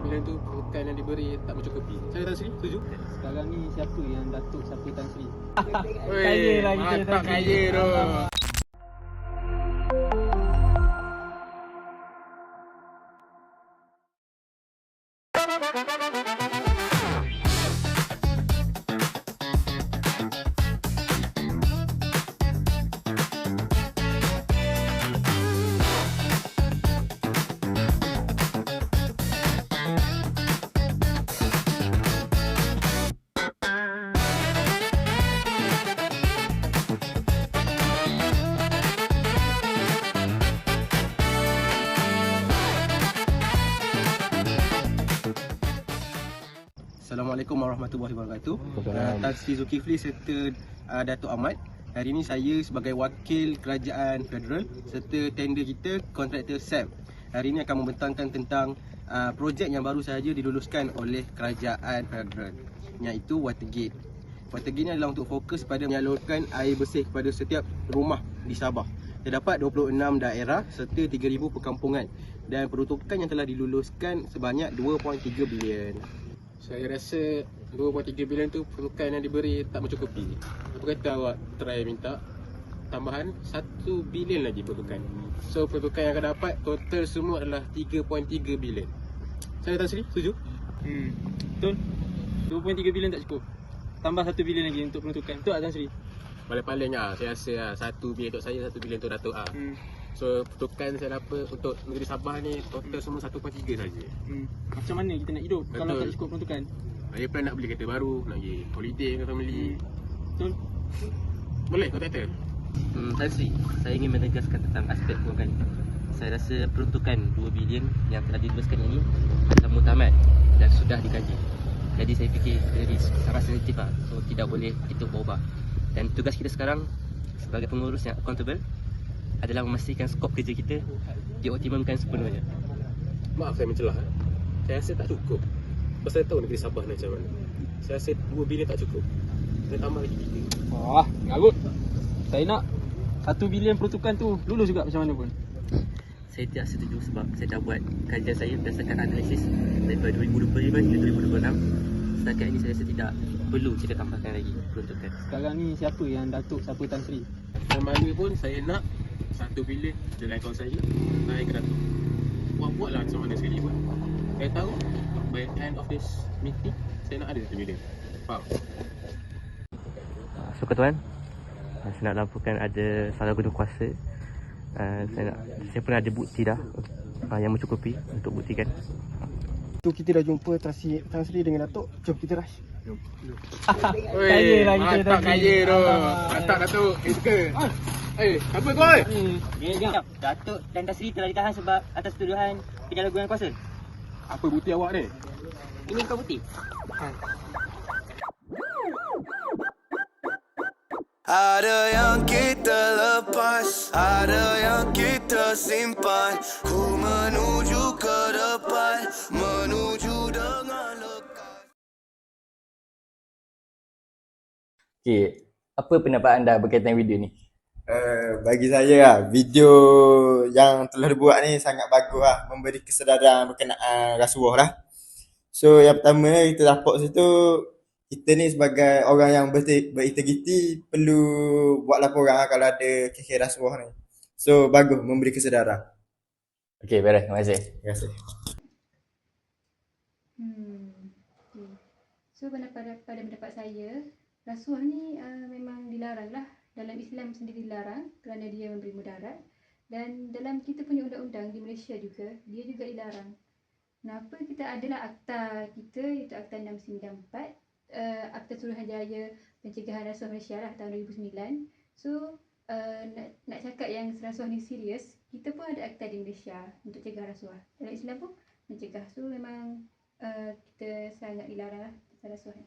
bilion tu peruntukan yang diberi tak mencukupi. Saya Tan Sri, setuju? Sekarang ni siapa yang Datuk siapa Tan Sri? Kaya lah kita Tan Sri. Kaya tu. Assalamualaikum warahmatullahi wabarakatuh. Tan Sri Zulkifli serta Datuk Ahmad. Hari ini saya sebagai wakil kerajaan federal serta tender kita kontraktor SAM. Hari ini akan membentangkan tentang projek yang baru sahaja diluluskan oleh kerajaan federal, iaitu Watergate. Watergate ini adalah untuk fokus pada menyalurkan air bersih kepada setiap rumah di Sabah. Terdapat 26 daerah serta 3,000 perkampungan dan peruntukan yang telah diluluskan sebanyak 2.3 bilion. Saya rasa 2.3 bilion tu peruntukan yang diberi tak mencukupi. Apa kata awak try minta tambahan 1 bilion lagi peruntukan. So peruntukan yang akan dapat total semua adalah 3.3 bilion. Saya Tan Sri, setuju? Betul. 2.3 bilion tak cukup. Tambah 1 bilion lagi untuk peruntukan. Betul tak Tan Sri? Paling-paling saya rasa 1 bilion untuk saya, 1 bilion untuk Datuk So peruntukan saya dapat untuk negeri Sabah ni total semua 1.3 saja. Macam mana kita nak hidup kalau tak cukup peruntukan? Saya plan nak beli kereta baru, nak pergi holiday dengan family. Betul. Boleh kontraktor? Tan Sri, saya ingin menegaskan tentang aspek peruntukan. Saya rasa peruntukan 2 bilion yang telah diluluskan ini adalah muktamad dan sudah dikaji. Jadi saya fikir dari sangat sensitif so tidak boleh kita berubah. Dan tugas kita sekarang sebagai pengurus yang accountable adalah memastikan skop kerja kita dioptimumkan sepenuhnya. Maaf saya mencelah. Saya rasa tak cukup. Sebab saya tahu negeri Sabah ni macam mana. Saya rasa 2 bilion tak cukup. Saya tambah lagi 3. Wah, garut. Saya nak 1 bilion peruntukan tu lulus juga macam mana pun. Saya tidak setuju sebab saya dah buat kajian saya berdasarkan analisis daripada 2025 hingga 2026. Setakat ini saya rasa tidak perlu kita tambahkan lagi peruntukan. Sekarang ni siapa yang Datuk siapa Tan Sri? Yang mana pun saya nak 1 bilion dalam akaun saya naik ke Datuk. Buat-buatlah macam mana sekali buat. Saya tahu by the end of this meeting saya nak ada 1 bilion. Faham? So Ketuan, saya nak laporkan ada salah guna kuasa. Saya pun ada bukti dah yang mencukupi untuk buktikan. Tu kita dah jumpa Tan Sri dengan Datuk. Jom kita rush. Jom. Kaya lah kita tak kaya tu. Tak Datuk. Suka. Apa kau? Sekejap. Datuk dan Tan Sri telah ditahan sebab atas tuduhan penyalahgunaan kuasa. Apa bukti awak ni? Ini bukan bukti. Ada yang kita lepas, ada yang kita simpan. Ku menuju ke depan, menuju dengan lekas. Okay, apa pendapat anda berkaitan video ni? Bagi saya lah, video yang telah dibuat ni sangat bagus lah, memberi kesedaran berkenaan rasuah lah. So yang pertama kita dapat situ, kita ni sebagai orang yang berintegriti perlu buat laporan lah kalau ada kes rasuah ni. So bagus, memberi kesedaran. Okay, beres. Terima kasih. Terima kasih. Okay. So pada pendapat saya, rasuah ni memang dilarang lah. Dalam Islam sendiri dilarang kerana dia memberi mudarat. Dan dalam kita punya undang-undang di Malaysia juga, dia juga dilarang. Kenapa? Kita adalah akta kita, iaitu Akta 694, Akta Suruhanjaya Pencegahan Rasuah Malaysia lah tahun 2009. So nak cakap yang rasuah ni serius, kita pun ada akta di Malaysia untuk cegah rasuah. Dalam Islam pun mencegah. So memang kita sangat dilarang lah rasuah ni.